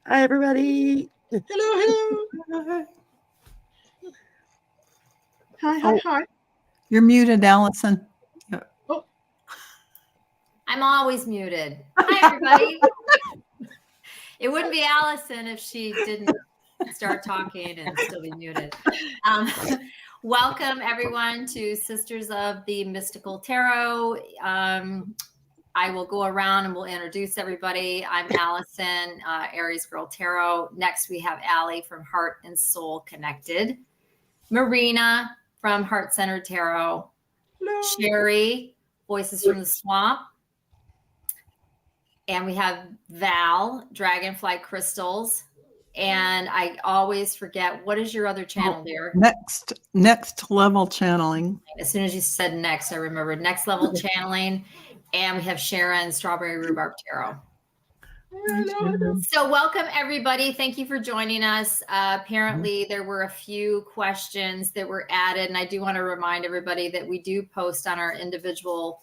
Hi, everybody. Hello, hello. Hi. You're muted, Allison. Oh. I'm always muted. Hi, everybody. It wouldn't be Allison if she didn't start talking and still be muted. Welcome, everyone, to Sisters of the Mystical Tarot. I will go around and we'll introduce everybody. I'm Allison, Aries Girl Tarot. Next, we have Allie from Heart and Soul Connected. Marina from Heart Centered Tarot. Hello. Sherry, Voices from the Swamp. And we have Val, Dragonfly Crystals. And I always forget, what is your other channel there? Next Level Channeling. As soon as you said next, I remembered Next Level Channeling. And we have Sharon, Strawberry Rhubarb Tarot. Hello. So welcome, everybody. Thank you for joining us. Apparently, there were a few questions that were added. And I do want to remind everybody that we do post on our individual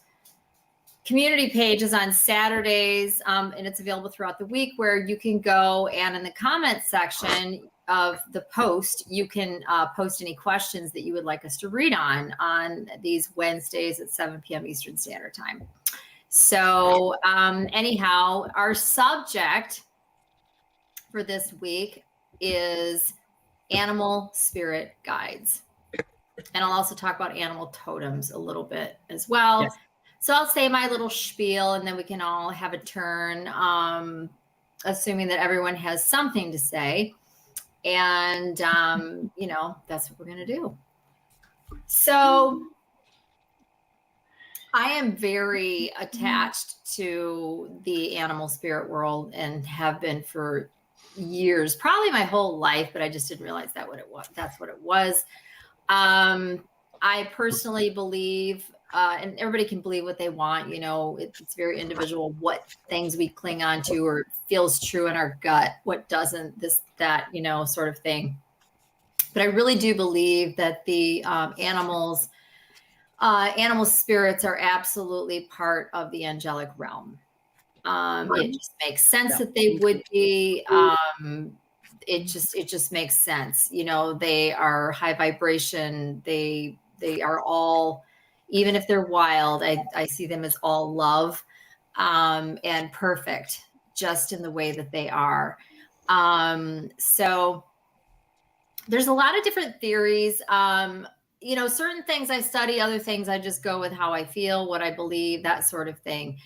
community pages on Saturdays, and it's available throughout the week, where you can go and in the comments section of the post, you can post any questions that you would like us to read on these Wednesdays at 7 p.m. Eastern Standard Time. So anyhow, our subject for this week is animal spirit guides. And I'll also talk about animal totems a little bit as well. Yes. So I'll say my little spiel and then we can all have a turn, assuming that everyone has something to say. And, that's what we're going to do. So I am very attached to the animal spirit world and have been for years, probably my whole life, but I just didn't realize that's what it was. I personally believe, and everybody can believe what they want, it's very individual what things we cling on to or feels true in our gut, what doesn't, that, sort of thing. But I really do believe that the animal spirits are absolutely part of the angelic realm. It just makes sense that they would be. It just makes sense. They are high vibration. They are all, even if they're wild, I see them as all love and perfect, just in the way that they are. So there's a lot of different theories. Certain things I study, other things I just go with how I feel, what I believe, that sort of thing.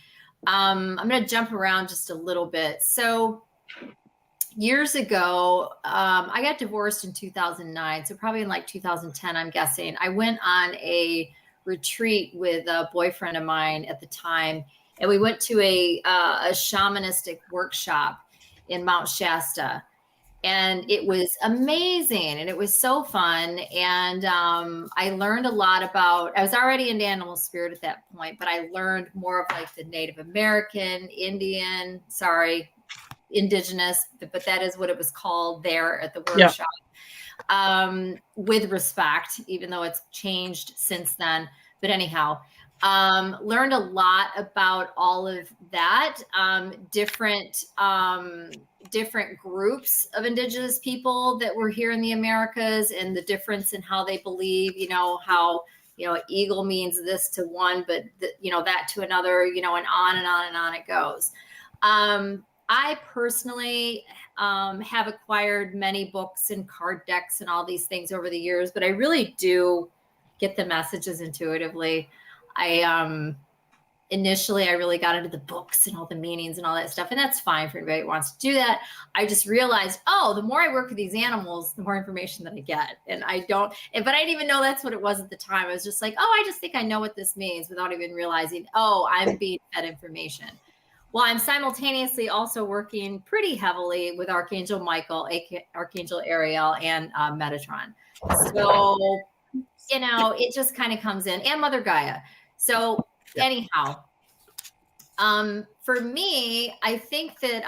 I'm going to jump around just a little bit. So years ago, I got divorced in 2009. So probably in like 2010, I'm guessing. I went on a retreat with a boyfriend of mine at the time. And we went to a shamanistic workshop in Mount Shasta. And it was amazing. And it was so fun. And I learned a lot about, I was already into animal spirit at that point, but I learned more of like the Native American, indigenous, but that is what it was called there at the workshop. Yeah. With respect, even though it's changed since then. But anyhow, learned a lot about all of that, different groups of indigenous people that were here in the Americas, and the difference in how they believe, how, eagle means this to one, but that to another, and on and on and on it goes. I personally have acquired many books and card decks and all these things over the years, but I really do get the messages intuitively. Initially, I really got into the books and all the meanings and all that stuff, and that's fine for anybody who wants to do that. I just realized, the more I work with these animals, the more information that I get. But I didn't even know that's what it was at the time. I was just like, I just think I know what this means, without even realizing, I'm being fed information. Well, I'm simultaneously also working pretty heavily with Archangel Michael, Archangel Ariel, and Metatron. So, it just kind of comes in, and Mother Gaia. So anyhow, for me, I think that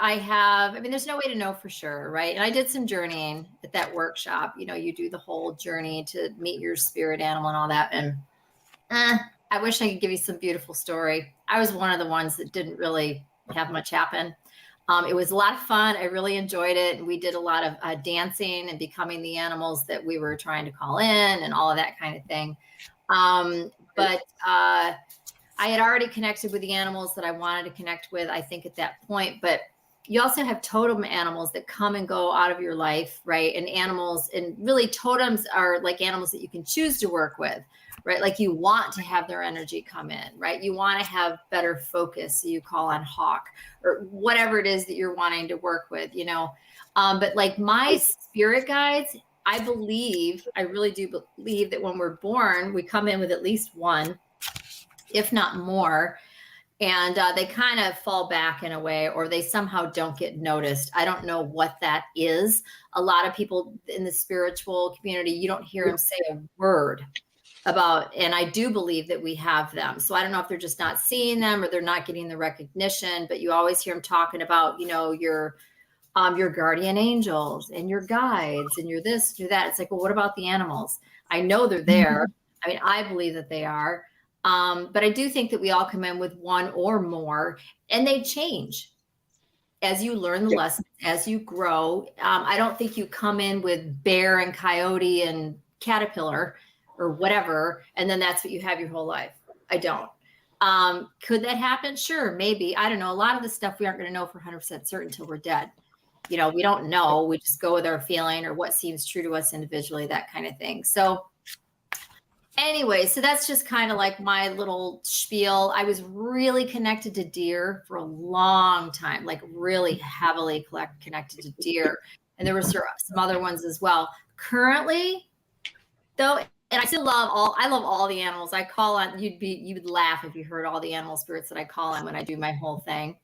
there's no way to know for sure, right? And I did some journeying at that workshop. You do the whole journey to meet your spirit animal and all that. And I wish I could give you some beautiful story. I was one of the ones that didn't really have much happen. It was a lot of fun. I really enjoyed it. We did a lot of dancing and becoming the animals that we were trying to call in and all of that kind of thing. But I had already connected with the animals that I wanted to connect with, I think, at that point. But you also have totem animals that come and go out of your life, right? And animals, and really totems are like animals that you can choose to work with, right? Like you want to have their energy come in, right? You want to have better focus. So you call on hawk or whatever it is that you're wanting to work with, you know? But like my spirit guides, I really do believe that when we're born, we come in with at least one, if not more. And they kind of fall back in a way, or they somehow don't get noticed. I don't know what that is. A lot of people in the spiritual community, you don't hear them say a word about, and I do believe that we have them. So I don't know if they're just not seeing them or they're not getting the recognition, but you always hear them talking about, you know, your guardian angels and your guides and your this, your that. It's like, well, what about the animals? I know they're there. I mean, I believe that they are. But I do think that we all come in with one or more, and they change as you learn the lessons, as you grow. I don't think you come in with bear and coyote and caterpillar or whatever, and then that's what you have your whole life. I don't. Could that happen? Sure, maybe. I don't know. A lot of the stuff we aren't going to know for 100% certain until we're dead. You know, we don't know. We just go with our feeling or what seems true to us individually, that kind of thing. So anyway, so that's just kind of like my little spiel. I was really connected to deer for a long time, like really heavily connected to deer. And there were some other ones as well. Currently, though, and I love all the animals. I call on, you would laugh if you heard all the animal spirits that I call on when I do my whole thing.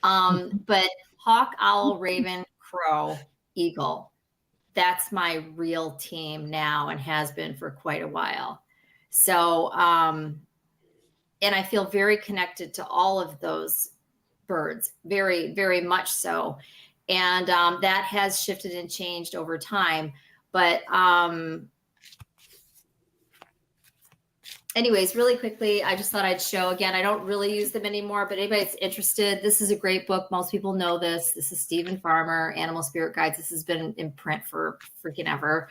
But hawk, owl, raven, crow, eagle, that's my real team now and has been for quite a while. So, and I feel very connected to all of those birds, very, very much so. And that has shifted and changed over time. But anyways, really quickly, I just thought I'd show again. I don't really use them anymore, but anybody that's interested, this is a great book. Most people know this. This is Stephen Farmer, Animal Spirit Guides. This has been in print for freaking ever.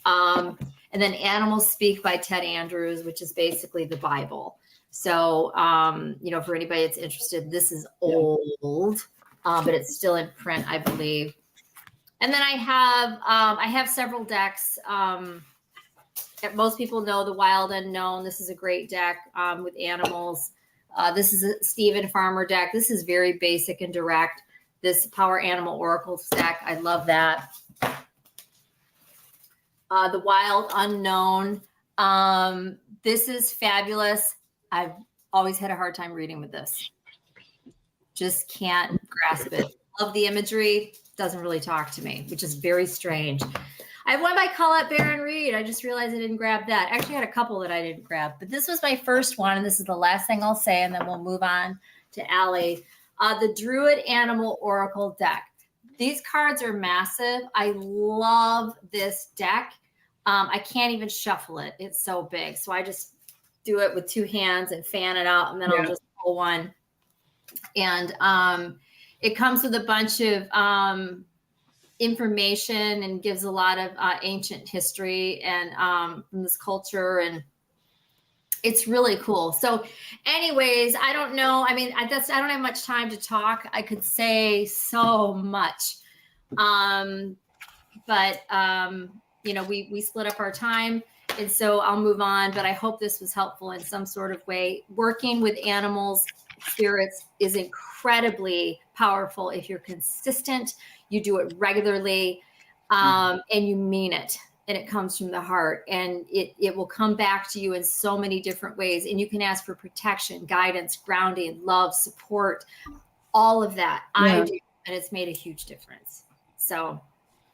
And then Animals Speak by Ted Andrews, which is basically the Bible. So, you know, for anybody that's interested, this is old, but it's still in print, I believe. And then I have several decks. Most people know the Wild Unknown. This is a great deck with animals. This is a Stephen Farmer deck. This is very basic and direct. This Power Animal Oracle deck, I love that. The Wild Unknown. This is fabulous. I've always had a hard time reading with this. Just can't grasp it. Love the imagery. Doesn't really talk to me, which is very strange. I have one by Colette Baron Reed. I just realized I didn't grab that. I actually had a couple that I didn't grab, but this was my first one, and this is the last thing I'll say, and then we'll move on to Allie. The Druid Animal Oracle deck. These cards are massive. I love this deck. I can't even shuffle it. It's so big. So I just do it with two hands and fan it out, and then I'll just pull one. And it comes with a bunch of information and gives a lot of ancient history and from this culture, and it's really cool. So anyways, I don't know. I mean, I don't have much time to talk. I could say so much. But you know, we split up our time, and so I'll move on, but I hope this was helpful in some sort of way. Working with animals, spirits is incredibly powerful if you're consistent, you do it regularly, and you mean it, and it comes from the heart, and it will come back to you in so many different ways. And you can ask for protection, guidance, grounding, love, support, all of that. I do, and it's made a huge difference. So,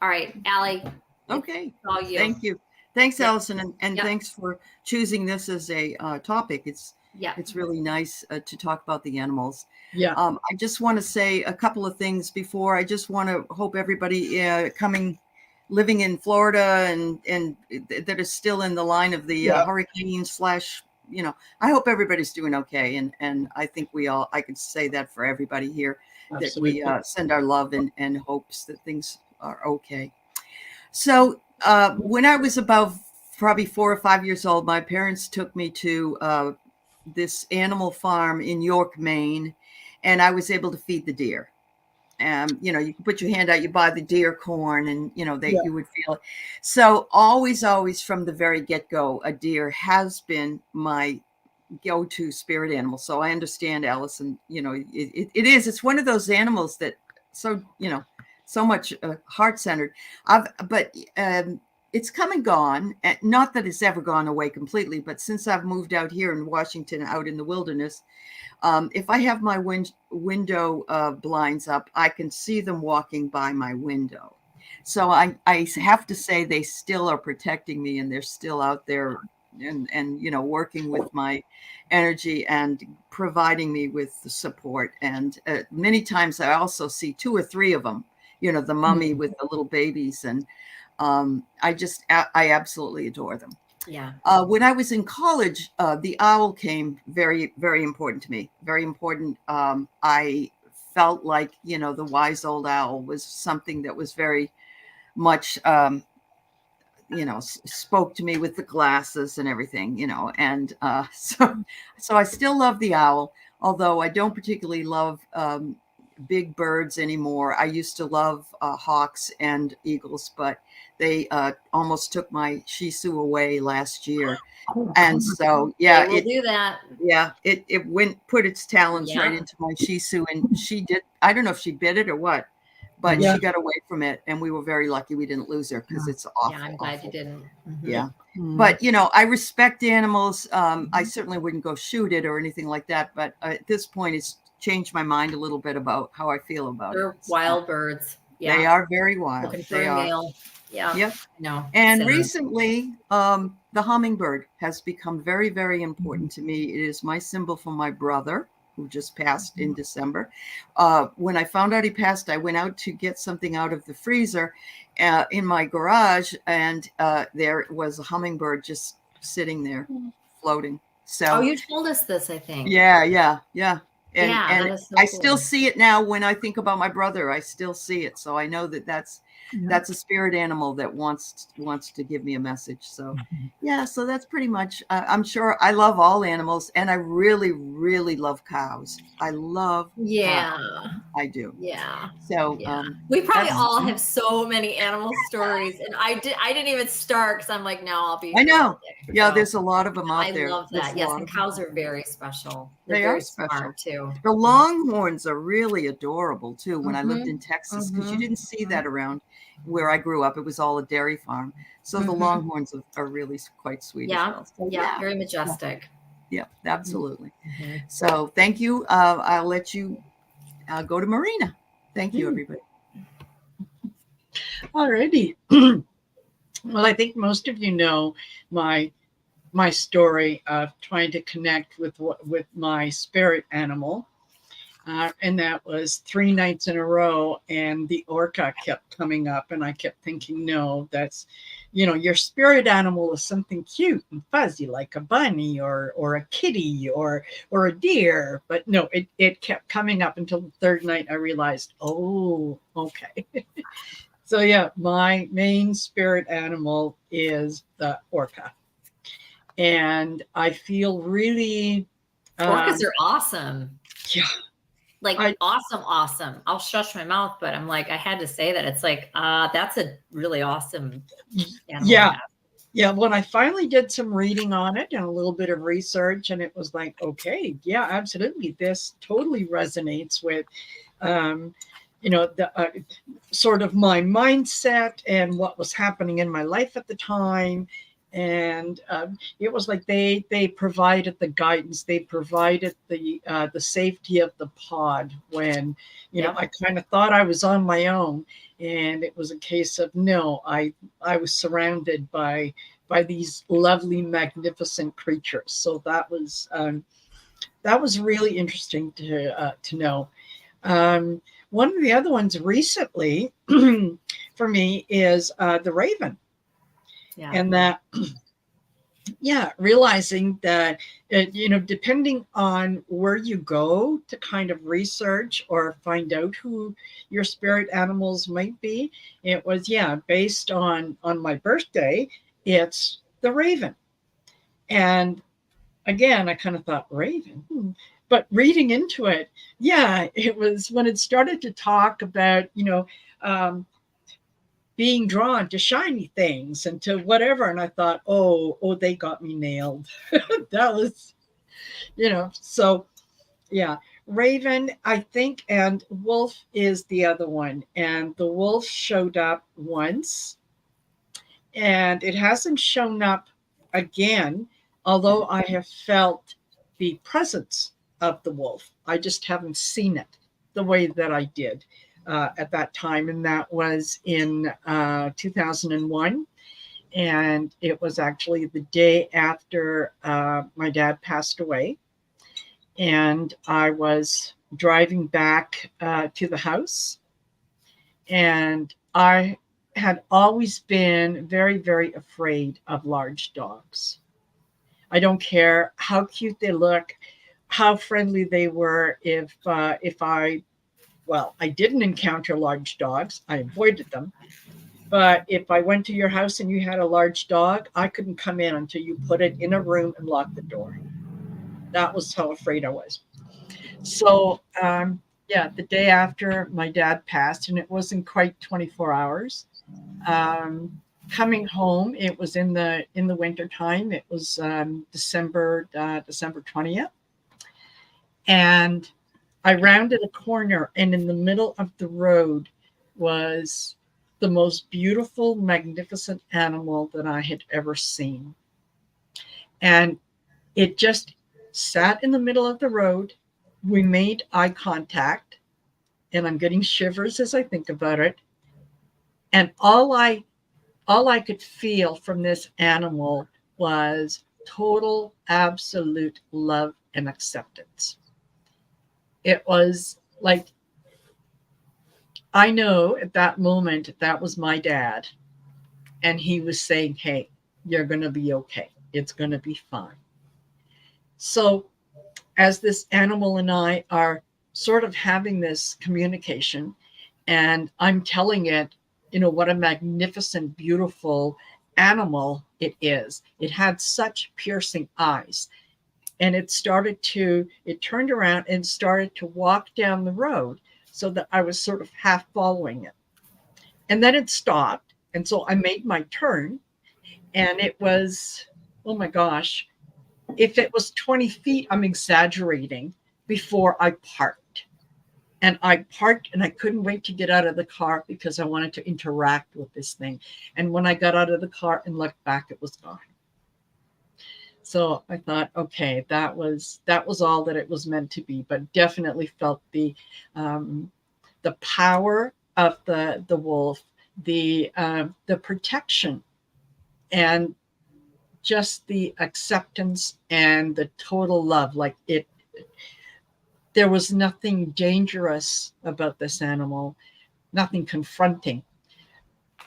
all right, Allie. Okay. All you. Thank you. Thanks, Allison, and thanks for choosing this as a topic. It's really nice to talk about the animals. I just want to say a couple of things before. I just want to hope everybody living in Florida and that is still in the line of the hurricanes / I hope everybody's doing okay. And I think I could say that for everybody here, Absolutely. that we send our love and hopes that things are okay. So when I was about probably 4 or 5 years old, my parents took me to this animal farm in York, Maine, and I was able to feed the deer. You can put your hand out, you buy the deer corn, and you would feel it. So always from the very get-go, a deer has been my go-to spirit animal. So I understand, Allison, it's one of those animals that so much heart-centered. But it's come and gone. Not that it's ever gone away completely, but since I've moved out here in Washington, out in the wilderness, if I have my window blinds up, I can see them walking by my window. So I have to say they still are protecting me, and they're still out there and working with my energy and providing me with the support. And many times I also see 2 or 3 of them, the mummy with the little babies. And I absolutely adore them. Yeah. When I was in college, the owl came very, very important to me. Very important. I felt like, the wise old owl was something that was very much, spoke to me with the glasses and everything, and so I still love the owl, although I don't particularly love big birds anymore. I used to love hawks and eagles, but they almost took my Shih Tzu away last year. And so, yeah, it will do that. Yeah, it put its talons right into my Shih Tzu, and she did. I don't know if she bit it or what, but she got away from it, and we were very lucky we didn't lose her, because it's awful. Yeah, I'm glad you didn't. Mm-hmm. Yeah. But, I respect animals. I certainly wouldn't go shoot it or anything like that. But at this point, it's changed my mind a little bit about how I feel about They're it. wild birds. Yeah. They are very wild. Looking for a male. Yeah. Yep. No. And recently, the hummingbird has become very, very important to me. It is my symbol for my brother, who just passed in December. When I found out he passed, I went out to get something out of the freezer in my garage, and there was a hummingbird just sitting there, floating. So, you told us this, I think. Yeah. And that is so I cool. still see it now when I think about my brother. I still see it. So I know that's a spirit animal that wants to give me a message. So so that's pretty much, I'm sure I love all animals, and I really, really love cows. I love cows. I do. Yeah. So we probably all have so many animal stories, and I didn't even start, because I'm like, no, I'll be. I know. Yeah, there's a lot of them out there. I love that. Yes, and cows are very special. They are special too. The longhorns are really adorable too. When I lived in Texas, because you didn't see that around where I grew up. It was all a dairy farm. So the longhorns are really quite sweet as well. So, very majestic. Yeah, absolutely. So thank you. I'll let you go to Marina. Thank you, everybody. Alrighty. Well, I think most of you know my story of trying to connect with my spirit animal. And that was 3 nights in a row, and the orca kept coming up, and I kept thinking, no, that's, your spirit animal is something cute and fuzzy, like a bunny or a kitty or a deer. But no, it kept coming up until the 3rd night. I realized, oh, okay. So yeah, my main spirit animal is the orca, and I feel really. Orcas are awesome. Yeah. Like awesome. I'll shush my mouth, but I'm like, I had to say that. It's like, that's a really awesome animal. Yeah. When I finally did some reading on it and a little bit of research, and it was like, okay, yeah, absolutely. This totally resonates with, the sort of my mindset and what was happening in my life at the time. And it was like they provided the guidance, they provided the safety of the pod when I kind of thought I was on my own, and it was a case of no, I was surrounded by these lovely, magnificent creatures. So that was really interesting to know. One of the other ones recently for me is the raven. Yeah. And that realizing that, depending on where you go to kind of research or find out who your spirit animals might be, it was, based on my birthday, it's the raven. And again, I kind of thought, raven? But reading into it, it was when it started to talk about, being drawn to shiny things and to whatever. And I thought, oh, they got me nailed. That was, so raven, I think, and wolf is the other one. And the wolf showed up once and it hasn't shown up again, although I have felt the presence of the wolf. I just haven't seen it the way that I did at that time. And that was in 2001. And it was actually the day after my dad passed away. And I was driving back to the house. And I had always been very, very afraid of large dogs. I don't care how cute they look, how friendly they were. If I didn't encounter large dogs, I avoided them. But if I went to your house and you had a large dog, I couldn't come in until you put it in a room and locked the door. That was how afraid I was. So, the day after my dad passed, and it wasn't quite 24 hours, coming home, it was in the winter time. It was December 20th. And I rounded a corner, and in the middle of the road was the most beautiful, magnificent animal that I had ever seen. And it just sat in the middle of the road. We made eye contact, and I'm getting shivers as I think about it. And all I could feel from this animal was total, absolute love and acceptance. It was like, I know at that moment that was my dad, and he was saying, hey, you're going to be okay. It's going to be fine. So as this animal and I are sort of having this communication, and I'm telling it, what a magnificent, beautiful animal it is. It had such piercing eyes. And it turned around and started to walk down the road, so that I was sort of half following it. And then it stopped. And so I made my turn, and it was, oh my gosh, if it was 20 feet, I'm exaggerating, before I parked. And I parked, and I couldn't wait to get out of the car because I wanted to interact with this thing. And when I got out of the car and looked back, it was gone. So I thought, okay, that was all that it was meant to be, but definitely felt the power of the wolf, the protection, and just the acceptance and the total love. Like there was nothing dangerous about this animal, nothing confronting.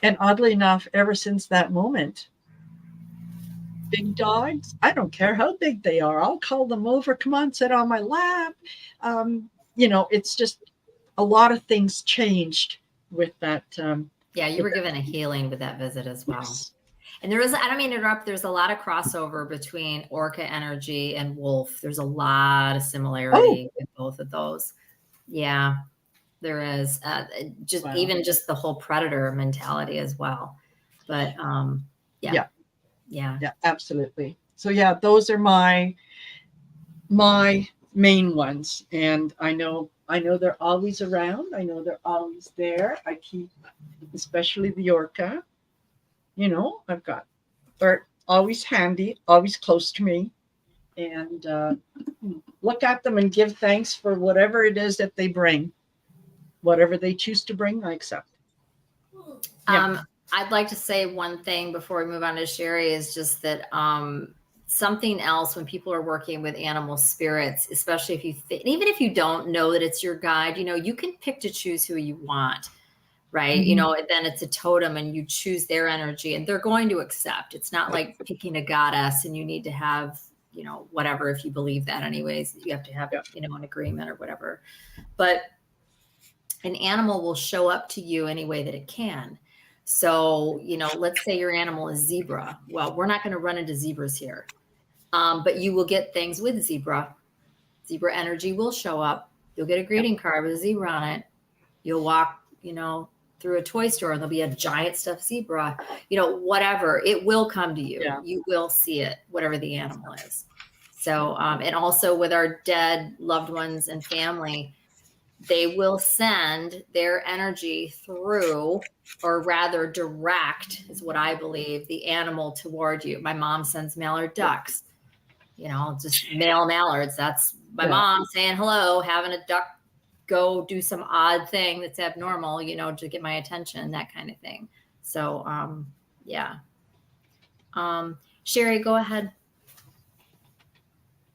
And oddly enough, ever since that moment, big dogs, I don't care how big they are, I'll call them over, come on, sit on my lap. It's just a lot of things changed with that. You were given a healing with that visit as well. Yes. And I don't mean to interrupt, there's a lot of crossover between orca energy and wolf. There's a lot of similarity with both of those. Yeah, there is. Even just the whole predator mentality as well. But yeah, absolutely. So those are my main ones, and I know they're always around. I know they're always there. I keep, especially the orca, they're always handy, always close to me, and look at them and give thanks for whatever it is that they bring. Whatever they choose to bring, I accept. I'd like to say one thing before we move on to Sherry, is just that something else when people are working with animal spirits, especially if even if you don't know that it's your guide, you can pick to choose who you want, right? You know, then it's a totem and you choose their energy and they're going to accept. It's not like picking a goddess and you need to have, you know, whatever, if you believe that anyways, you have to have, you know, an agreement or whatever. But an animal will show up to you any way that it can. So, you know, let's say your animal is zebra. Well, we're not going to run into zebras here. But you will get things with zebra. Zebra energy will show up. You'll get a greeting card with a zebra on it. You'll walk, you know, through a toy store and there'll be a giant stuffed zebra, you know, whatever. It will come to you. Yeah. You will see it, whatever the animal is. So, and also with our dead loved ones and family, they will send their energy through, or rather direct, is what I believe, the animal toward you. My mom sends mallard ducks, you know, just male mallards. That's my mom saying hello, having a duck go do some odd thing that's abnormal, you know, to get my attention, that kind of thing. So, yeah. Sherry, go ahead.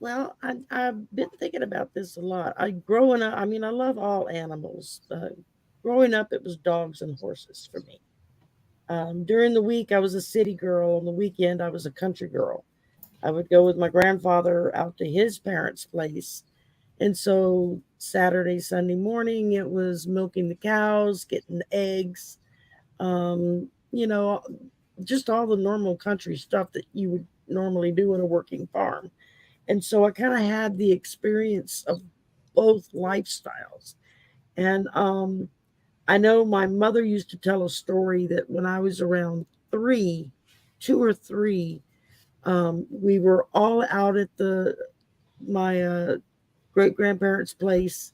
Well, I've been thinking about this a lot. Growing up, I mean, I love all animals. Growing up, it was dogs and horses for me. During the week, I was a city girl. On the weekend, I was a country girl. I would go with my grandfather out to his parents' place. And so Saturday, Sunday morning, it was milking the cows, getting the eggs, you know, just all the normal country stuff that you would normally do in a working farm. And so I kind of had the experience of both lifestyles. And I know my mother used to tell a story that when I was around 2 or 3, we were all out at my great grandparents' place,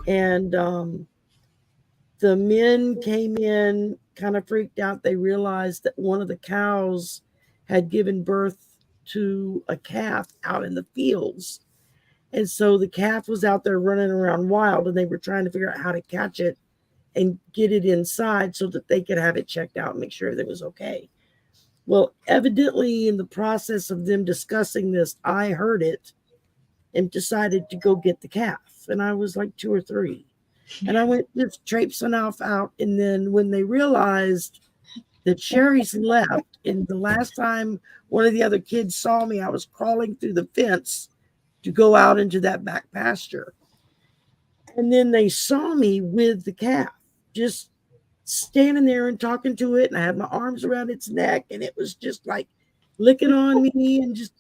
and the men came in kind of freaked out. They realized that one of the cows had given birth to a calf out in the fields. And so the calf was out there running around wild, and they were trying to figure out how to catch it and get it inside so that they could have it checked out and make sure that it was okay. Well, evidently in the process of them discussing this, I heard it and decided to go get the calf. And I was like 2 or 3. And I went just traipsing off out. And then when they realized that Sherry's left, and the last time one of the other kids saw me, I was crawling through the fence to go out into that back pasture. And then they saw me with the calf, just standing there and talking to it. And I had my arms around its neck, and it was just like licking on me and just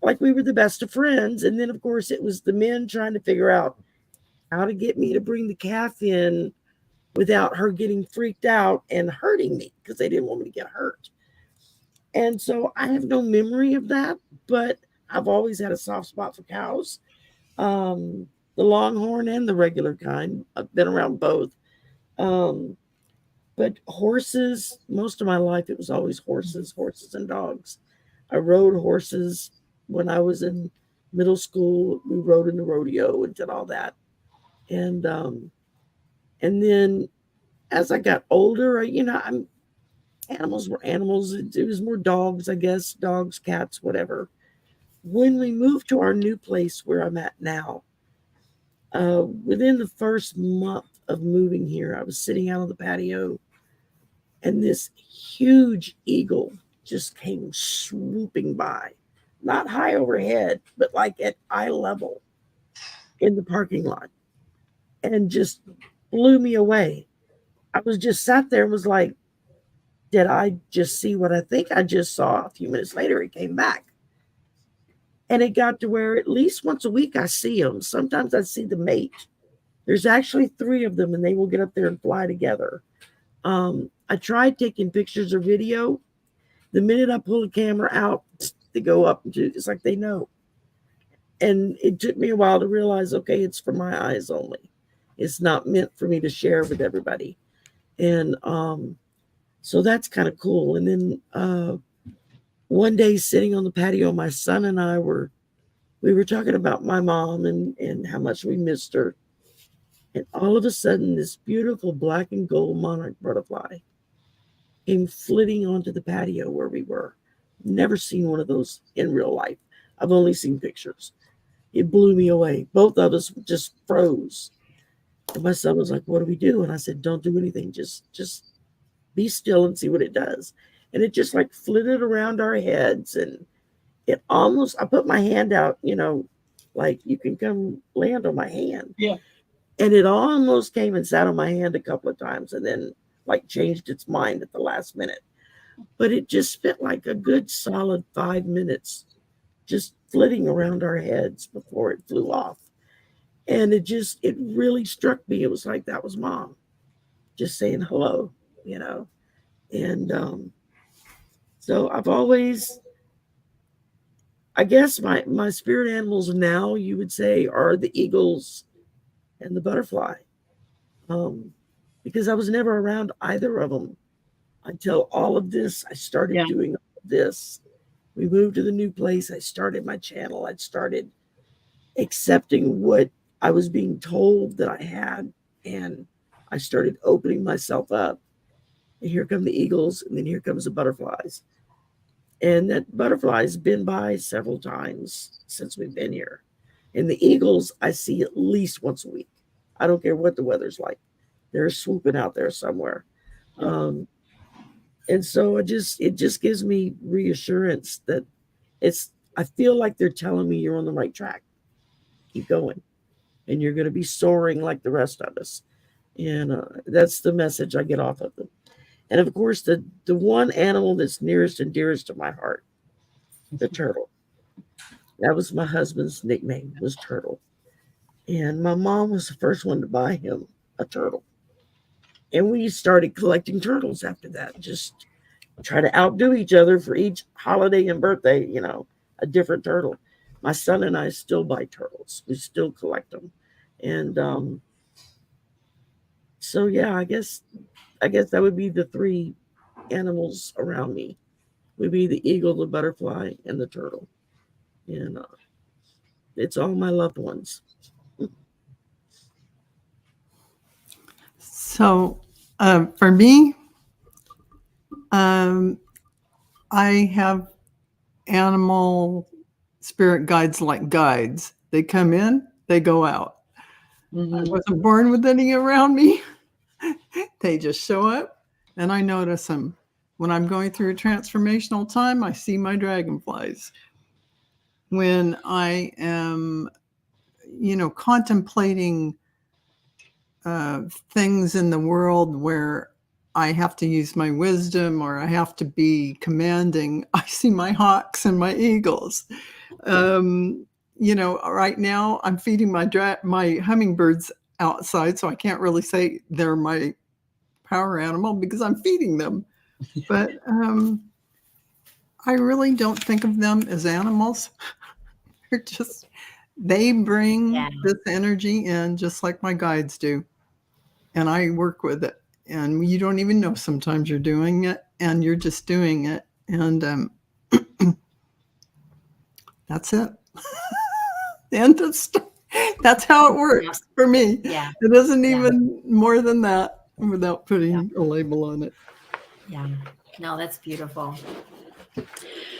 like we were the best of friends. And then, of course, it was the men trying to figure out how to get me to bring the calf in without her getting freaked out and hurting me, because they didn't want me to get hurt. And so I have no memory of that, but I've always had a soft spot for cows, the longhorn and the regular kind. I've been around both. But horses, most of my life, it was always horses and dogs. I rode horses when I was in middle school. We rode in the rodeo and did all that. And then as I got older, animals were animals. It was more dogs, I guess, dogs, cats, whatever. When we moved to our new place where I'm at now, within the first month of moving here, I was sitting out on the patio, and this huge eagle just came swooping by, not high overhead, but like at eye level in the parking lot, and just blew me away. I was just sat there and was like, did I just see what I think I just saw? A few minutes later, it came back. And it got to where at least once a week I see them. Sometimes I see the mate. There's actually 3 of them, and they will get up there and fly together. I tried taking pictures or video. The minute I pull the camera out, they go up. It's like they know. And it took me a while to realize, okay, it's for my eyes only. It's not meant for me to share with everybody. And so that's kind of cool. And then one day sitting on the patio, my son and I were talking about my mom and how much we missed her. And all of a sudden, this beautiful black and gold monarch butterfly came flitting onto the patio where we were. Never seen one of those in real life. I've only seen pictures. It blew me away. Both of us just froze. And my son was like, what do we do? And I said, don't do anything. Just be still and see what it does. And it just like flitted around our heads. And it almost, I put my hand out, like you can come land on my hand. Yeah. And it almost came and sat on my hand a couple of times and then like changed its mind at the last minute. But it just spent like a good solid 5 minutes just flitting around our heads before it flew off. And it really struck me. It was like, that was Mom just saying hello, And so I've always, I guess my spirit animals now, you would say, are the eagles and the butterfly. Because I was never around either of them until all of this. I started doing all of this. We moved to the new place. I started my channel. I started accepting what I was being told that I had. And I started opening myself up. And here come the eagles. And then here comes the butterflies. And that butterfly's been by several times since we've been here. And the eagles, I see at least once a week. I don't care what the weather's like. They're swooping out there somewhere. And so it just gives me reassurance that I feel like they're telling me you're on the right track. Keep going. And you're going to be soaring like the rest of us. And that's the message I get off of them. And of course, the one animal that's nearest and dearest to my heart, the turtle. That was my husband's nickname, was Turtle. And my mom was the first one to buy him a turtle. And we started collecting turtles after that. Just try to outdo each other for each holiday and birthday, a different turtle. My son and I still buy turtles. We still collect them. And so, yeah, I guess that would be the three animals around me. Would be the eagle, the butterfly, and the turtle. And it's all my loved ones. So for me, I have animal spirit guides like guides. They come in, they go out. Mm-hmm. I wasn't born with any around me. They just show up and I notice them. When I'm going through a transformational time, I see my dragonflies. When I am, contemplating things in the world where I have to use my wisdom or I have to be commanding, I see my hawks and my eagles. Right now I'm feeding my hummingbirds outside, so I can't really say they're my power animal because I'm feeding them. But I really don't think of them as animals. They bring this energy in just like my guides do. And I work with it. And you don't even know sometimes you're doing it and you're just doing it. And that's it. And that's how it works for me. Yeah. It isn't even more than that without putting a label on it. Yeah. No, that's beautiful.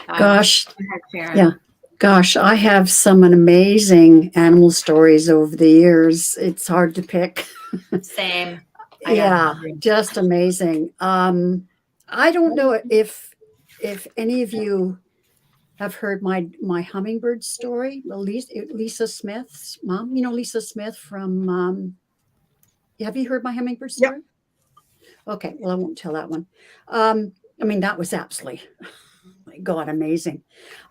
Gosh. Yeah. Gosh, I have some amazing animal stories over the years. It's hard to pick. Same. Yeah, just amazing. I don't know if any of you have heard my hummingbird story. Lisa Smith's mom. Lisa Smith from. Have you heard my hummingbird story? Yep. Okay, well, I won't tell that one. That was absolutely. My God, amazing.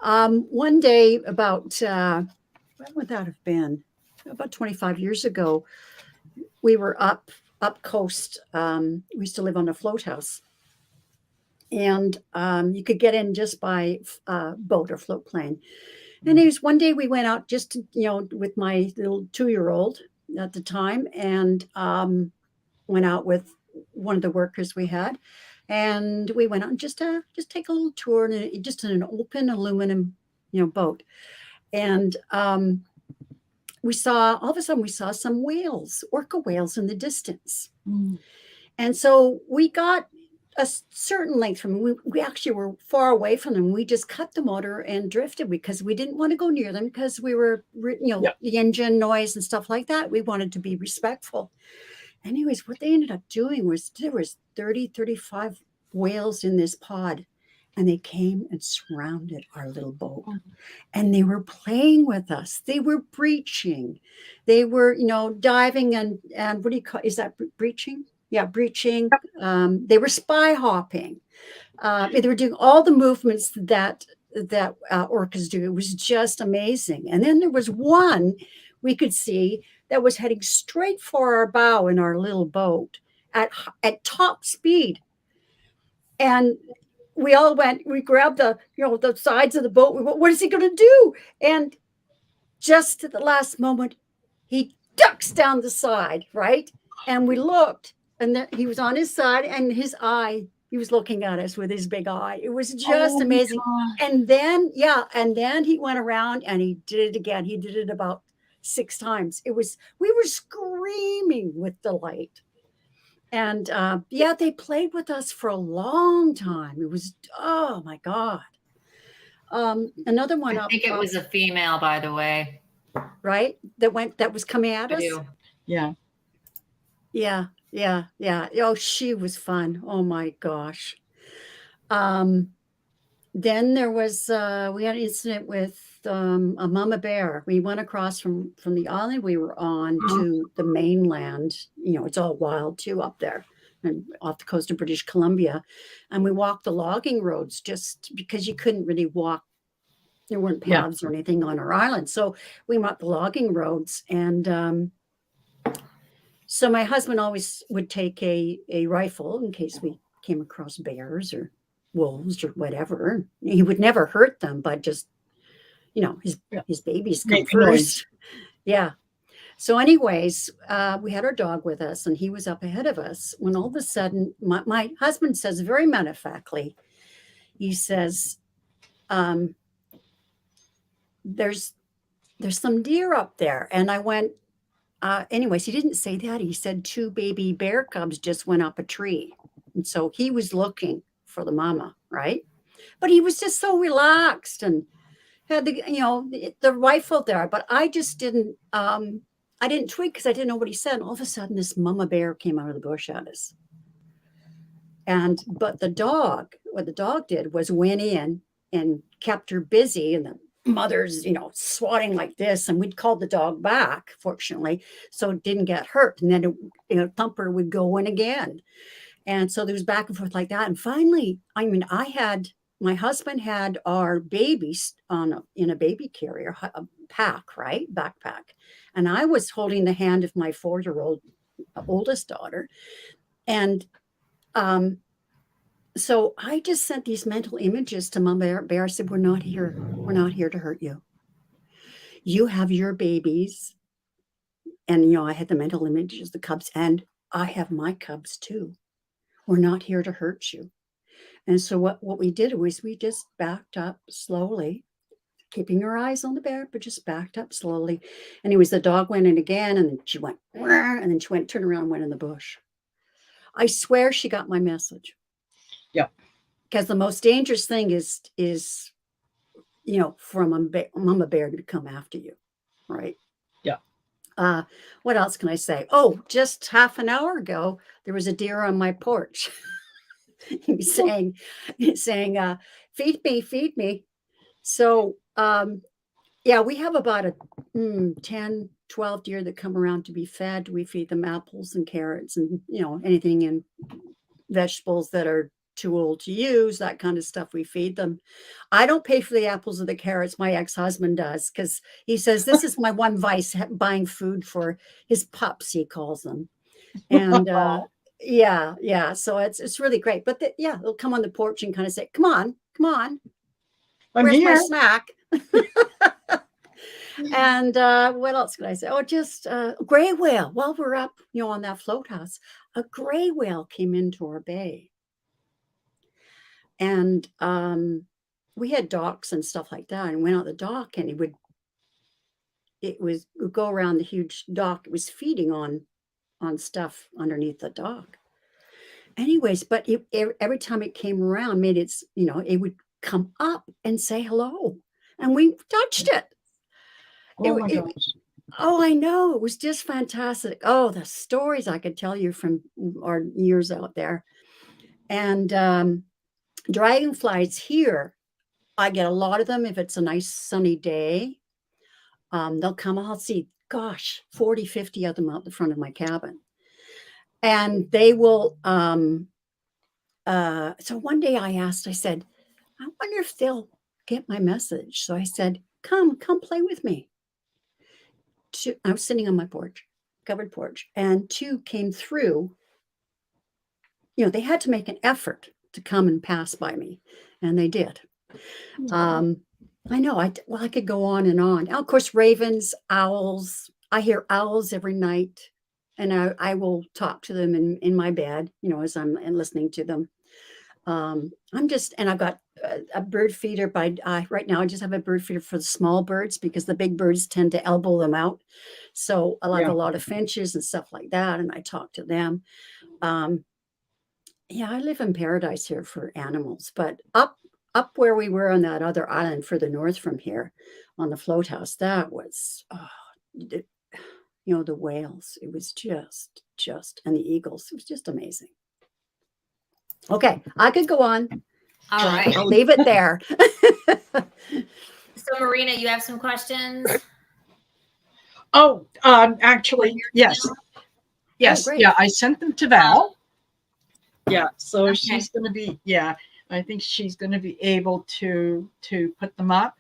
One day about, when would that have been? About 25 years ago, we were up coast. We used to live on a float house. And you could get in just by boat or float plane. And it was one day we went out just, with my little 2-year-old at the time and went out with one of the workers we had. And we went out and just take a little tour just in an open aluminum, boat. And all of a sudden we saw some whales, orca whales in the distance. Mm. And so we got a certain length from them. We actually were far away from them. We just cut the motor and drifted because we didn't want to go near them because we were, the engine noise and stuff like that. We wanted to be respectful. Anyways, what they ended up doing was there was 30, 35 whales in this pod, and they came and surrounded our little boat. And they were playing with us. They were breaching. They were, diving and what do you call, is that breaching? Yeah, breaching. They were spy hopping. They were doing all the movements that orcas do. It was just amazing. And then there was one we could see that was heading straight for our bow in our little boat at top speed. And we all we grabbed the sides of the boat. We went, what is he going to do? And just at the last moment, he ducks down the side, right? And we looked, and there, he was on his side, and his eye, he was looking at us with his big eye. It was just amazing. And then, he went around and he did it again. He did it about 6 times. We were screaming with delight. And they played with us for a long time. It was, oh my God. Another one. I think it was a female, by the way. Right? That was coming at us. Yeah. Yeah. Oh, she was fun. Oh my gosh. Then there was, we had an incident with a mama bear. We went across from the island we were on to the mainland. It's all wild too up there and off the coast of British Columbia. And we walked the logging roads just because you couldn't really walk. There weren't paths or anything on our island. So we walked the logging roads. And so my husband always would take a rifle in case we came across bears or wolves or whatever. He would never hurt them, but just, his babies come first. Yeah. So anyways, we had our dog with us and he was up ahead of us when all of a sudden my husband says very matter of factly, he says, there's some deer up there. And I went, anyways, he didn't say that. He said 2 baby bear cubs just went up a tree. And so he was looking for the mama, right? But he was just so relaxed and had the rifle there. But I just didn't, I didn't tweak because I didn't know what he said. And all of a sudden, this mama bear came out of the bush at us. But what the dog did was went in and kept her busy, and the mother's, swatting like this, and we'd call the dog back, fortunately, so it didn't get hurt. And then Thumper would go in again. And so there was back and forth like that. And finally, my husband had our babies in a baby carrier, a pack, right? Backpack. And I was holding the hand of my 4-year-old oldest daughter. And so I just sent these mental images to Mama Bear. I said, we're not here to hurt you. You have your babies. And, I had the mental images, the cubs, and I have my cubs too. We're not here to hurt you. And so what we did was we just backed up slowly, keeping our eyes on the bear, but just backed up slowly. Anyways, the dog went in again, and then she went, and then she turned around and went in the bush. I swear she got my message. Yeah. Because the most dangerous thing is for a mama bear to come after you, right? Yeah. What else can I say? Oh, just half an hour ago, there was a deer on my porch. He was saying, feed me. So, we have about 10, 12 deer that come around to be fed. We feed them apples and carrots and, anything in vegetables that are too old to use, that kind of stuff. We feed them. I don't pay for the apples or the carrots. My ex-husband does, because he says this is my one vice, buying food for his pups, he calls them. And yeah. So it's really great. But they'll come on the porch and kind of say, come on. Where's my snack? And what else could I say? Oh, just gray whale. While we're up, on that float house, a gray whale came into our bay. And we had docks and stuff like that, and went out the dock, and it would go around the huge dock. It was feeding on stuff underneath the dock. Anyways, but every time it came around, made its, it would come up and say hello, and we touched it. Oh my gosh. Oh, I know. It was just fantastic. Oh, the stories I could tell you from our years out there. And dragonflies here, I get a lot of them if it's a nice sunny day. They'll come, I'll see, gosh, 40, 50 of them out the front of my cabin. And they will, so one day I said, I wonder if they'll get my message. So I said, come play with me. I was sitting on my porch, covered porch, and 2 came through. They had to make an effort to come and pass by me, and they did. I know. I could go on and on. Now, of course, ravens, owls. I hear owls every night, and I will talk to them in my bed, as I'm listening to them. And I've got a bird feeder right now. I just have a bird feeder for the small birds because the big birds tend to elbow them out. So I have a lot of finches and stuff like that, and I talk to them. Yeah, I live in paradise here for animals, but up where we were on that other island further north from here on the float house, that was, the whales. It was just, and the eagles. It was just amazing. Okay, I could go on. All right. I'll leave it there. So Marina, you have some questions? Oh, actually, yes. Yes, great. yeah, I sent them to Val. Yeah, so Okay. she's going to be, I think she's going to be able to put them up.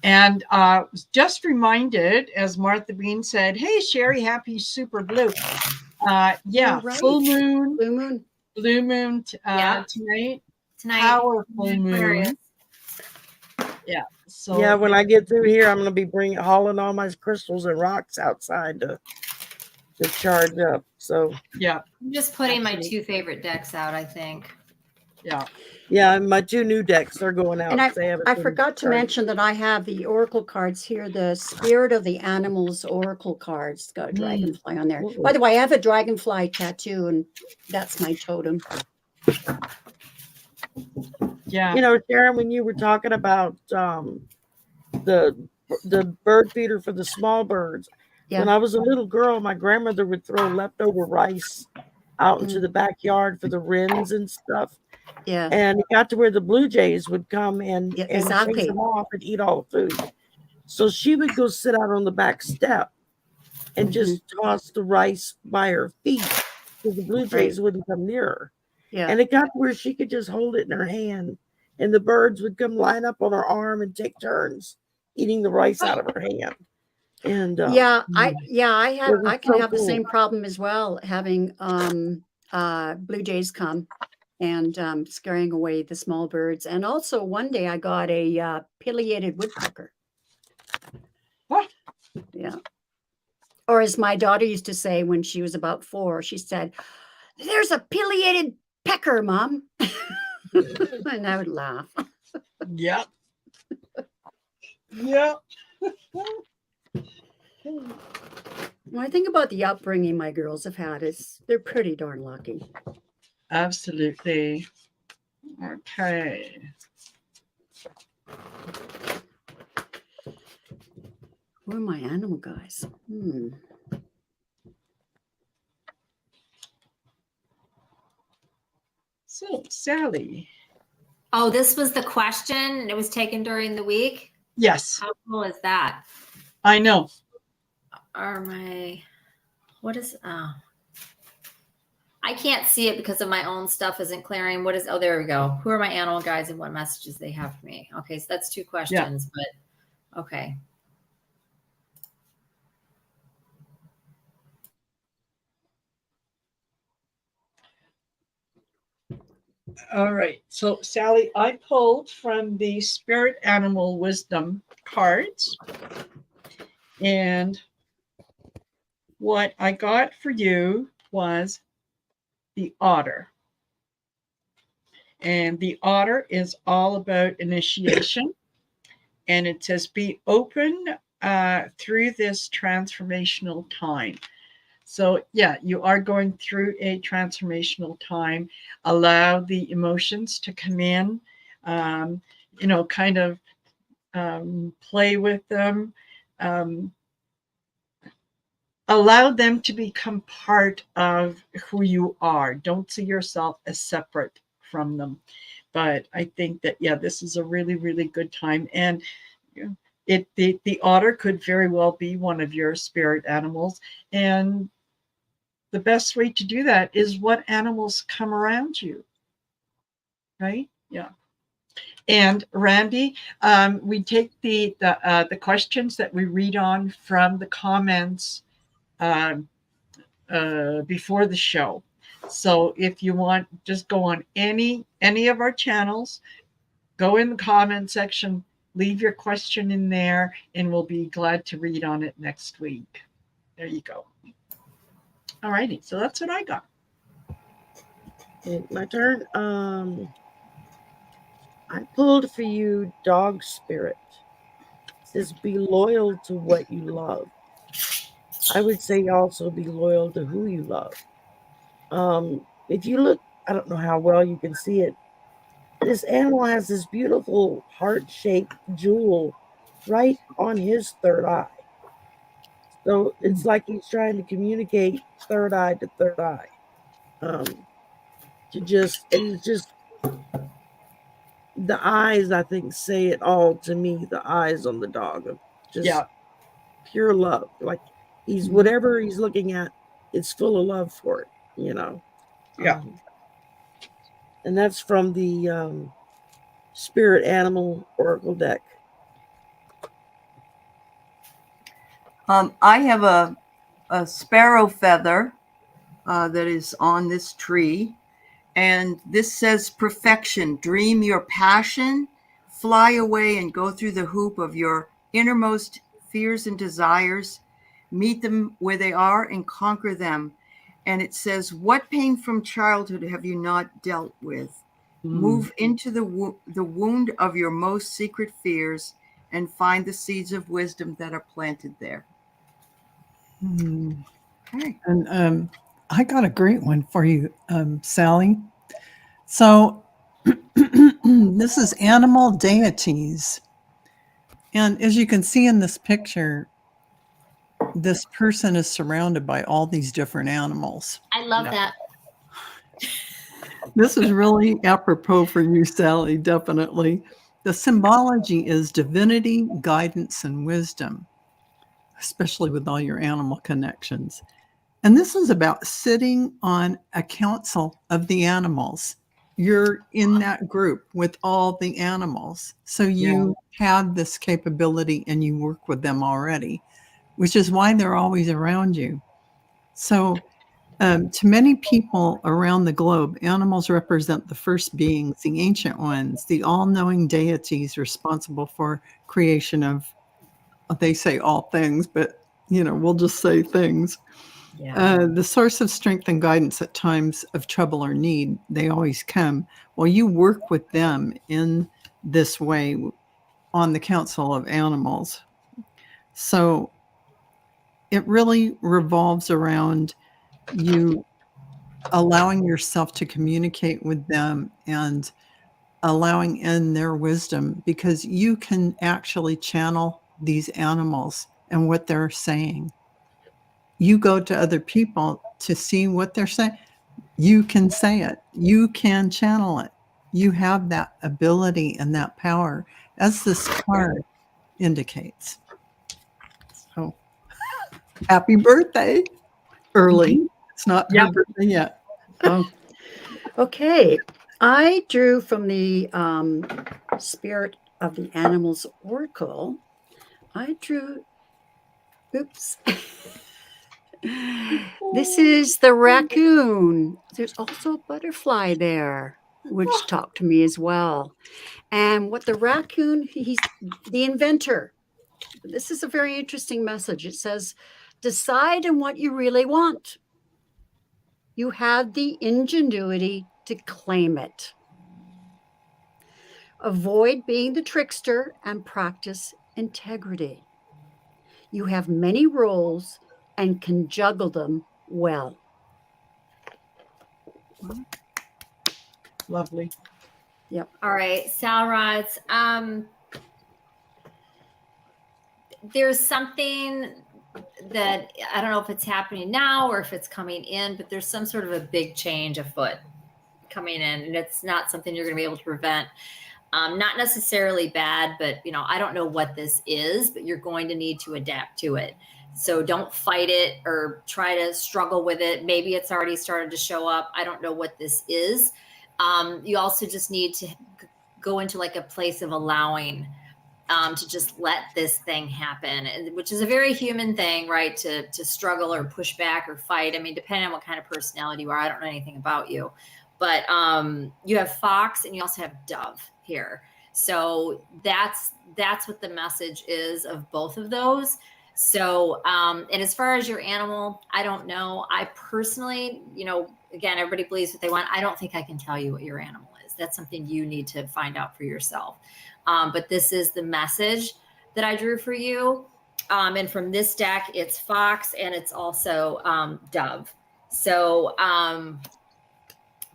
And was just reminded, as Martha Bean said, hey, Sherry, happy super blue. Right. Full moon. Blue moon. Tonight. Tonight. Powerful moon. Yeah. So when I get through here, I'm going to be hauling all my crystals and rocks outside to charge up. So yeah. I'm just putting my 2 favorite decks out, I think. Yeah, my 2 new decks are going out. And I forgot to mention that I have the oracle cards here, the Spirit of the Animals oracle cards. It's got a dragonfly on there. By the way, I have a dragonfly tattoo, and that's my totem. Yeah. Sharon, when you were talking about the bird feeder for the small birds, when I was a little girl, my grandmother would throw leftover rice out into the backyard for the wrens and stuff. Yeah. And it got to where the blue jays would come and chase them off and eat all the food. So she would go sit out on the back step and just toss the rice by her feet so the blue jays wouldn't come near her. Yeah. And it got to where she could just hold it in her hand and the birds would come line up on her arm and take turns eating the rice out of her hand. And I can have the same problem as well, having blue jays come and scaring away the small birds. And also one day I got a pileated woodpecker. What? Yeah. Or as my daughter used to say when she was about 4, she said, "There's a pileated pecker, Mom." And I would laugh. Yeah. Yeah. When I think about the upbringing my girls have had, they're pretty darn lucky. Absolutely. Okay. Who are my animal guys? So, Sally. Oh, this was the question, and it was taken during the week? Yes. How cool is that? I know. I can't see it because of my own stuff isn't clearing. There we go. Who are my animal guides and what messages they have for me? Okay, so that's 2 questions, but okay. All right. So, Sally, I pulled from the Spirit Animal Wisdom cards. And what I got for you was the otter. And the otter is all about initiation. And it says, be open through this transformational time. So yeah, you are going through a transformational time. Allow the emotions to come in, kind of play with them. Allow them to become part of who you are. Don't see yourself as separate from them. But I think that, yeah, this is a really, really good time. And the otter could very well be one of your spirit animals. And the best way to do that is what animals come around you, right? Yeah. And Randy, we take the questions that we read on from the comments before the show. So if you want, just go on any of our channels, go in the comment section, leave your question in there, and we'll be glad to read on it next week. There you go. All righty. So that's what I got. My turn. I pulled for you Dog Spirit. It says be loyal to what you love. I would say also be loyal to who you love. If you look, I don't know how well you can see it. This animal has this beautiful heart-shaped jewel right on his third eye. So it's like he's trying to communicate third eye to third eye. It's just the eyes, I think, say it all to me. The eyes on the dog of just pure love. Like he's whatever he's looking at, it's full of love for it, Yeah. And that's from the Spirit Animal Oracle deck. I have a sparrow feather that is on this tree. And this says perfection. Dream your passion, fly away and go through the hoop of your innermost fears and desires. Meet them where they are and conquer them. And it says, what pain from childhood have you not dealt with? Move into the wound of your most secret fears and find the seeds of wisdom that are planted there. Okay. And I got a great one for you, Sally. So this is animal deities. And as you can see in this picture, this person is surrounded by all these different animals. I love that. This is really apropos for you, Sally, definitely. The symbology is divinity, guidance, and wisdom, especially with all your animal connections. And this is about sitting on a council of the animals. You're in that group with all the animals. So you have this capability and you work with them already, which is why they're always around you. So to many people around the globe, animals represent the first beings, the ancient ones, the all-knowing deities responsible for creation of, they say all things, but we'll just say things. The source of strength and guidance at times of trouble or need, they always come. Well, you work with them in this way on the Council of Animals. So it really revolves around you allowing yourself to communicate with them and allowing in their wisdom, because you can actually channel these animals and what they're saying. You go to other people to see what they're saying. You can say it. You can channel it. You have that ability and that power, as this card indicates. So, happy birthday early. It's not her birthday yet. Oh, okay. I drew from the Spirit of the Animals Oracle. I drew, oops. This is the raccoon. There's also a butterfly there, which talked to me as well. And what the raccoon, he's the inventor. This is a very interesting message. It says, decide on what you really want. You have the ingenuity to claim it. Avoid being the trickster and practice integrity. You have many roles and can juggle them well. Lovely. Yep. All right, Salrods. There's something that I don't know if it's happening now or if it's coming in, but there's some sort of a big change afoot coming in, and it's not something you're going to be able to prevent. Not necessarily bad, but I don't know what this is, but you're going to need to adapt to it. So don't fight it or try to struggle with it. Maybe it's already started to show up. I don't know what this is. You also just need to go into like a place of allowing to just let this thing happen, which is a very human thing, right? To struggle or push back or fight. I mean, depending on what kind of personality you are, I don't know anything about you, but you have fox and you also have dove here. So that's what the message is of both of those. So, and as far as your animal, I don't know. I personally, again, everybody believes what they want. I don't think I can tell you what your animal is. That's something you need to find out for yourself. But this is the message that I drew for you. And from this deck, it's fox and it's also dove. So,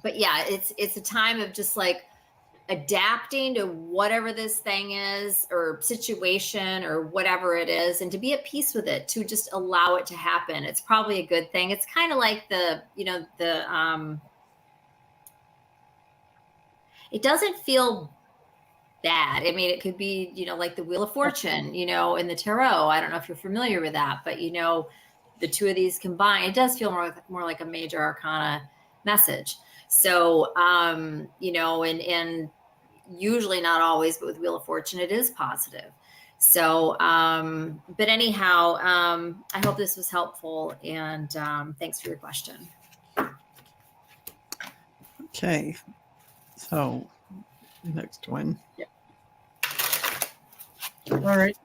but yeah, it's a time of just like adapting to whatever this thing is or situation or whatever it is, and to be at peace with it, to just allow it to happen. It's probably a good thing. It's kind of like it doesn't feel bad. I mean, it could be, like the Wheel of Fortune, in the tarot. I don't know if you're familiar with that, but the two of these combined, it does feel more like a major arcana message. So, and usually not always, but with Wheel of Fortune, it is positive. So, but anyhow, I hope this was helpful, and thanks for your question. Okay. So next one. Yeah. All right.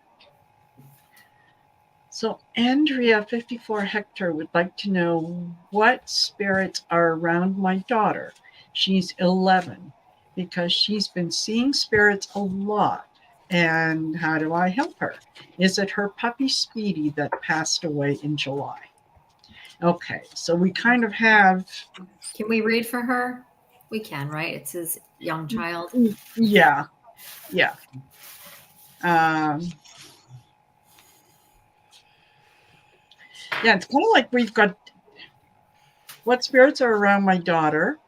So Andrea 54 Hector would like to know what spirits are around my daughter. She's 11 because she's been seeing spirits a lot. And how do I help her? Is it her puppy Speedy that passed away in July? Okay, so we kind of have. Can we read for her? We can, right? It's his young child. Yeah. Yeah. Yeah, it's kind of like we've got what spirits are around my daughter.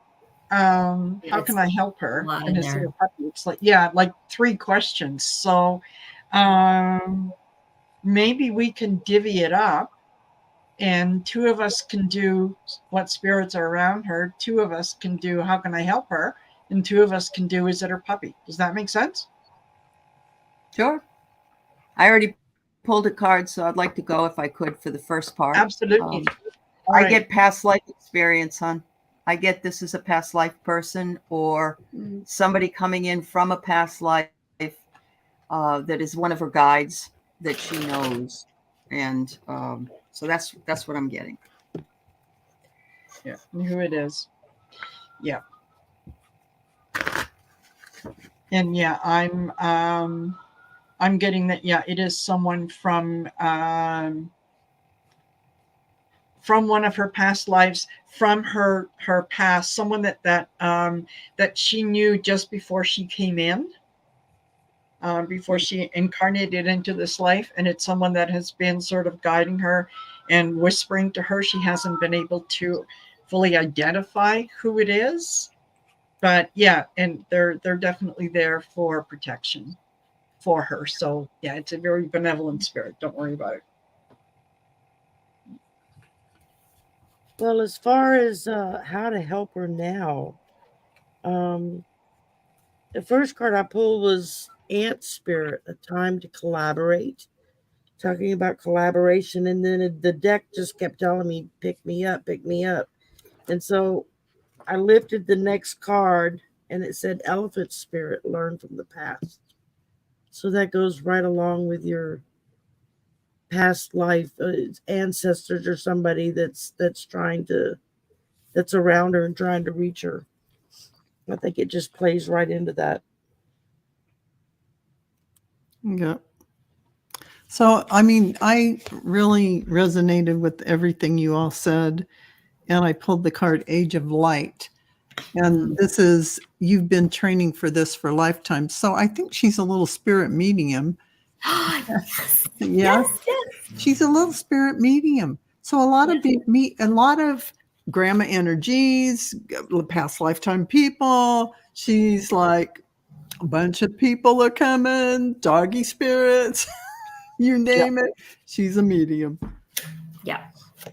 How can I help her? And it's like, like 3 questions. So maybe we can divvy it up, and 2 of us can do what spirits are around her. 2 of us can do how can I help her? And 2 of us can do is it her puppy? Does that make sense? Sure. I already pulled a card, so I'd like to go if I could for the first part. Absolutely. I get past life experience, hon. I get this is a past life person or somebody coming in from a past life that is one of her guides that she knows. And so that's what I'm getting. Yeah, who it is. Yeah. And yeah, I'm getting that. Yeah, it is someone from one of her past lives, from her past, someone that she knew just before she came in, before she incarnated into this life, and it's someone that has been sort of guiding her and whispering to her. She hasn't been able to fully identify who it is, but yeah, and they're definitely there for protection for her. So yeah, it's a very benevolent spirit. Don't worry about it. Well, as far as how to help her now, the first card I pulled was Ant Spirit, a time to collaborate, talking about collaboration. And then the deck just kept telling me, pick me up, pick me up. And so I lifted the next card and it said Elephant Spirit, learn from the past. So that goes right along with your past life ancestors or somebody that's around her and trying to reach her. I think it just plays right into that. Yeah. So, I mean, I really resonated with everything you all said, and I pulled the card Age of Light. And this is, you've been training for this for lifetimes. So I think she's a little spirit medium. Yes. Yeah. Yes. She's a little spirit medium. So a lot of grandma energies, past lifetime people. She's like, a bunch of people are coming, doggy spirits, you name it. She's a medium. Yeah.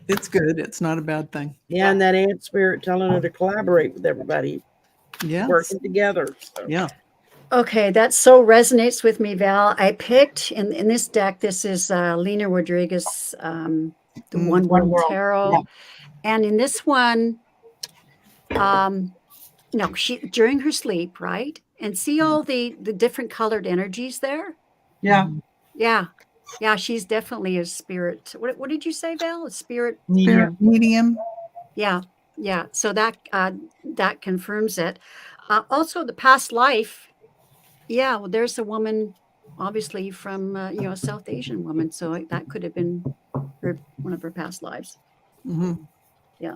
It's good. It's not a bad thing. Yeah, and that ant spirit telling her to collaborate with everybody. Yeah. Working together. So. Yeah. Okay, that so resonates with me, Val. I picked in this deck, this is Lena Rodriguez, the One World Tarot. Yeah. And in this one, she during her sleep, right? And see all the different colored energies there? Yeah. Yeah. Yeah, she's definitely a spirit. What did you say, Val? A spirit medium. Yeah. Yeah. So that confirms it. Also the past life. Yeah, well, there's a woman, obviously from a South Asian woman, so that could have been one of her past lives. Mm-hmm. Yeah.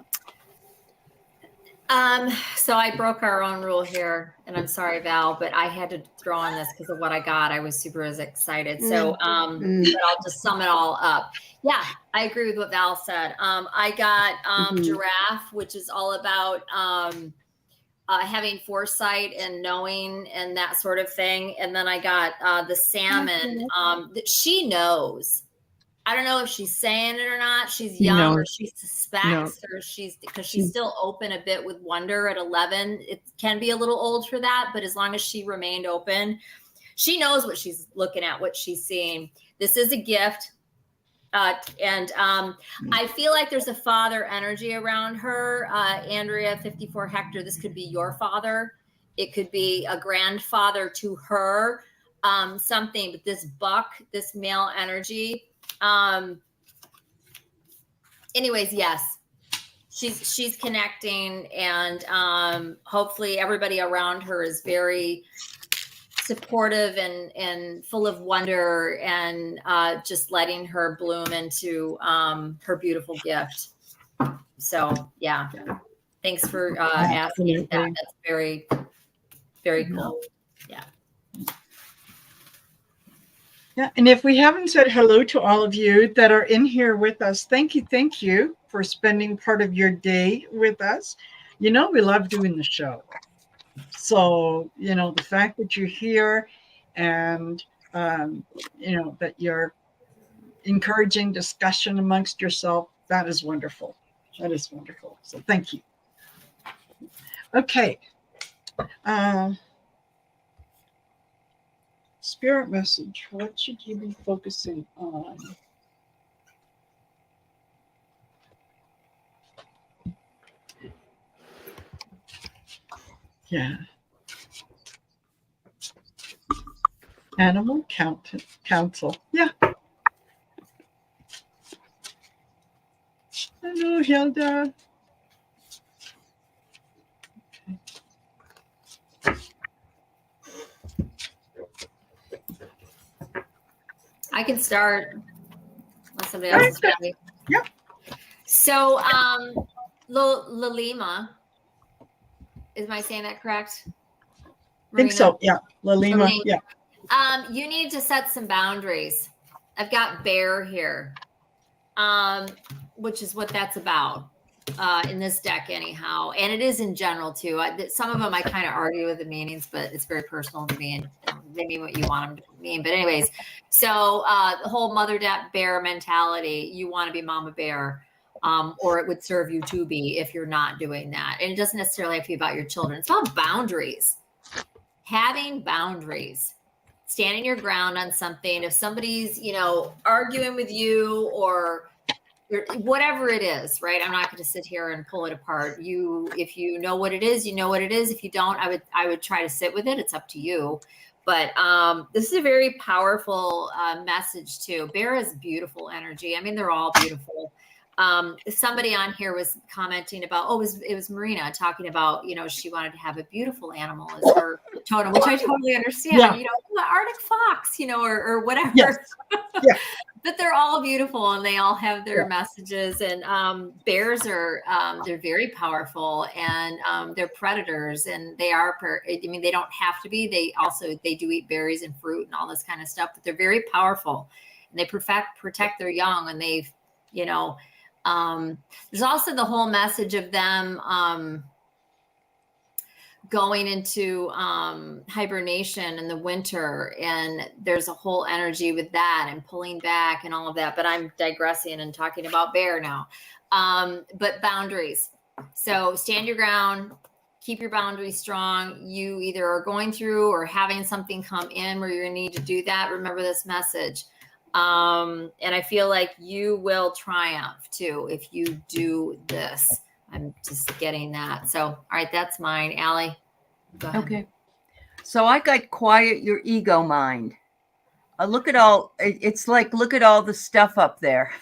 So I broke our own rule here, and I'm sorry, Val, but I had to throw on this because of what I got. I was super excited. So, but I'll just sum it all up. Yeah, I agree with what Val said. I got giraffe, which is all about having foresight and knowing and that sort of thing. And then I got the salmon. She knows. I don't know if she's saying it or not. She's young, or she suspects, or because she's still open a bit with wonder at 11. It can be a little old for that, but as long as she remained open, she knows what she's looking at, what she's seeing. This is a gift. And I feel like there's a father energy around her. Andrea 54 Hector, this could be your father. It could be a grandfather to her, something, but this buck, this male energy. Anyways, yes, she's connecting, and hopefully everybody around her is very supportive and full of wonder, and just letting her bloom into her beautiful gift. So yeah, thanks for asking that. That's very, very cool. Yeah. Yeah, and if we haven't said hello to all of you that are in here with us, thank you for spending part of your day with us. We love doing the show. So, the fact that you're here and, that you're encouraging discussion amongst yourself, that is wonderful. That is wonderful. So thank you. Okay. Spirit message. What should you be focusing on? Yeah. Animal council. Yeah. Hello, Hilda. I can start unless somebody else is ready. Yep. So, Lalima, am I saying that correct? I think so. Yeah. Lalima. Yeah. You need to set some boundaries. I've got bear here, which is what that's about in this deck anyhow. And it is in general too. Some of them I kind of argue with the meanings, but it's very personal to me, and they mean what you want them to mean. But anyways, so the whole mother bear mentality, you want to be mama bear. Or it would serve you to be if you're not doing that. And it doesn't necessarily have to be about your children. It's about boundaries. Having boundaries. Standing your ground on something. If somebody's, arguing with you or whatever it is, right? I'm not going to sit here and pull it apart. If you know what it is, you know what it is. If you don't, I would try to sit with it. It's up to you. But this is a very powerful message too. Bear is beautiful energy. I mean, they're all beautiful. Somebody on here was commenting about, it was Marina talking about, she wanted to have a beautiful animal as her totem, which I totally understand. Yeah. The Arctic fox, or whatever. Yes. Yeah. But they're all beautiful and they all have their messages. And bears are they're very powerful, and they're predators, and they are. They don't have to be. They do eat berries and fruit and all this kind of stuff. But they're very powerful, and they protect their young. And they've, there's also the whole message of them going into hibernation in the winter, and there's a whole energy with that and pulling back and all of that. But I'm digressing and talking about bear now. But boundaries. So stand your ground, keep your boundaries strong. You either are going through or having something come in where you're going to need to do that. Remember this message. And I feel like you will triumph too if you do this. I'm just getting that. So, all right, that's mine. Allie, go ahead. Okay. So I got quiet your ego mind. Look at all the stuff up there.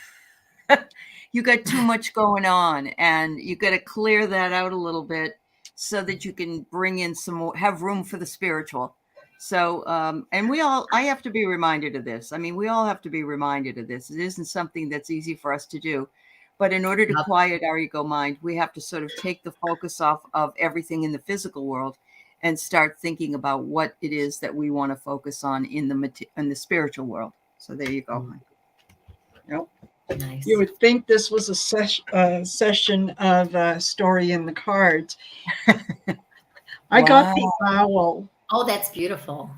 You got too much going on, and you got to clear that out a little bit so that you can bring in some more, have room for the spiritual. So, and I have to be reminded of this. I mean, we all have to be reminded of this. It isn't something that's easy for us to do. But in order to quiet our ego mind, we have to sort of take the focus off of everything in the physical world and start thinking about what it is that we want to focus on in the spiritual world. So there you go. Yep. Nice. You would think this was a session of story in the cards. I got the owl. Oh, that's beautiful.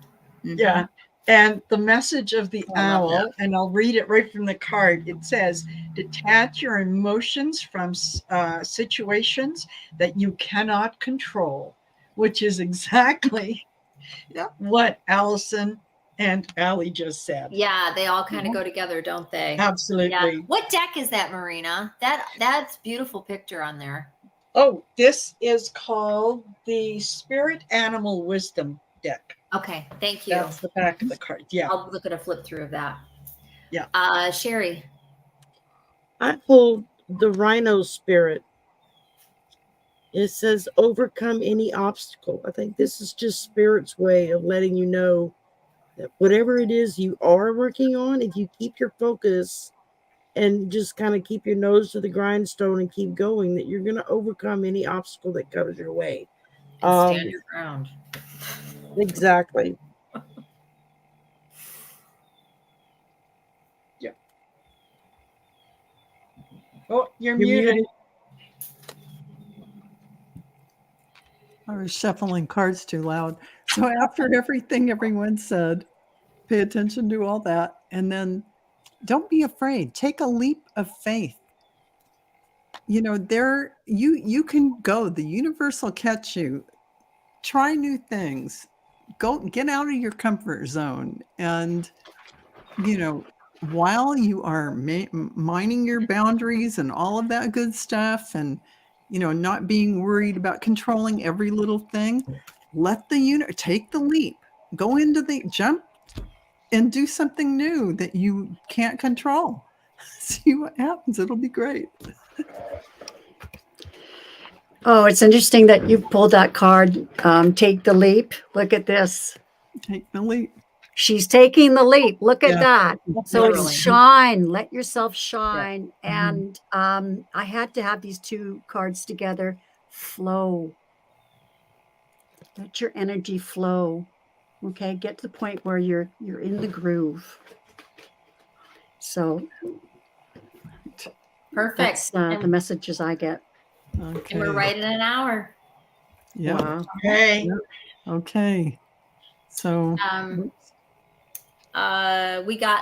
Mm-hmm. Yeah. And the message of the owl, and I'll read it right from the card. It says, detach your emotions from situations that you cannot control, which is exactly what Allison and Allie just said. Yeah, they all kind of go together, don't they? Absolutely. Yeah. What deck is that, Marina? That's beautiful picture on there. Oh, this is called the Spirit Animal Wisdom deck. Okay, thank you. That's the back of the card. Yeah. I'll look at a flip through of that. Yeah. Sherry. I pulled the Rhino Spirit. It says overcome any obstacle. I think this is just Spirit's way of letting you know that whatever it is you are working on, if you keep your focus and just kind of keep your nose to the grindstone and keep going, that you're going to overcome any obstacle that comes your way. And stand your ground. Exactly. Yeah. Oh, you're muted. I was shuffling cards too loud. So after everything everyone said, pay attention to all that. And then don't be afraid. Take a leap of faith. You can go. The universe will catch you. Try new things. Go get out of your comfort zone. And, while you are mining your boundaries and all of that good stuff, and, not being worried about controlling every little thing, take the leap. Go into the jump and do something new that you can't control. See what happens. It'll be great. Oh, it's interesting that you pulled that card. Take the leap. Look at this. Take the leap. She's taking the leap. Look at that. So Literally. it's shine. Let yourself shine. Yeah. And I had to have these two cards together. Flow. Let your energy flow. Okay, get to the point where you're in the groove. So Perfect. that's the messages I get. Okay. And we're right in an hour. Yeah. Wow. Okay. Okay. So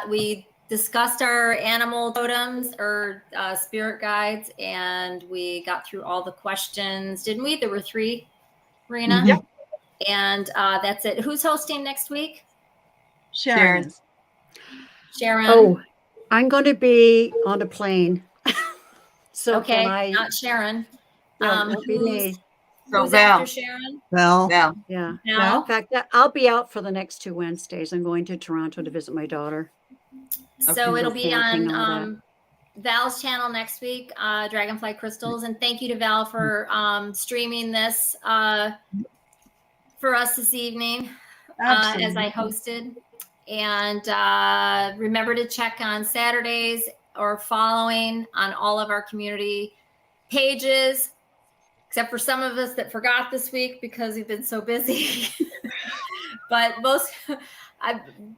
We discussed our animal totems or spirit guides, and we got through all the questions, didn't we? There were 3, Marina. Yep. And that's it. Who's hosting next week? Sharon. Sharon. Oh, I'm going to be on a plane. So okay, can I? not Sharon. It'll be me. So Who's Val. after Sharon? Val. Yeah. Val? In fact, I'll be out for the next 2 Wednesdays. I'm going to Toronto to visit my daughter. So it'll be camping, all on Val's channel next week, Dragonfly Crystals. And thank you to Val for streaming this for us this evening as I hosted. And remember to check on Saturdays or following on all of our community pages, except for some of us that forgot this week because we've been so busy. But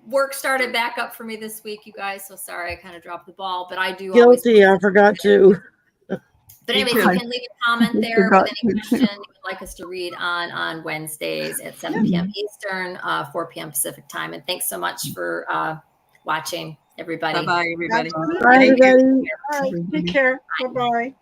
work started back up for me this week, you guys. So sorry, I kind of dropped the ball, but I do. Guilty, I forgot to. But anyway, you can leave a comment there with any question you would like us to read on Wednesdays at 7 p.m. Eastern, 4 p.m. Pacific time. And thanks so much for watching, everybody. Bye-bye, everybody. Bye, everybody. Take care. Bye-bye.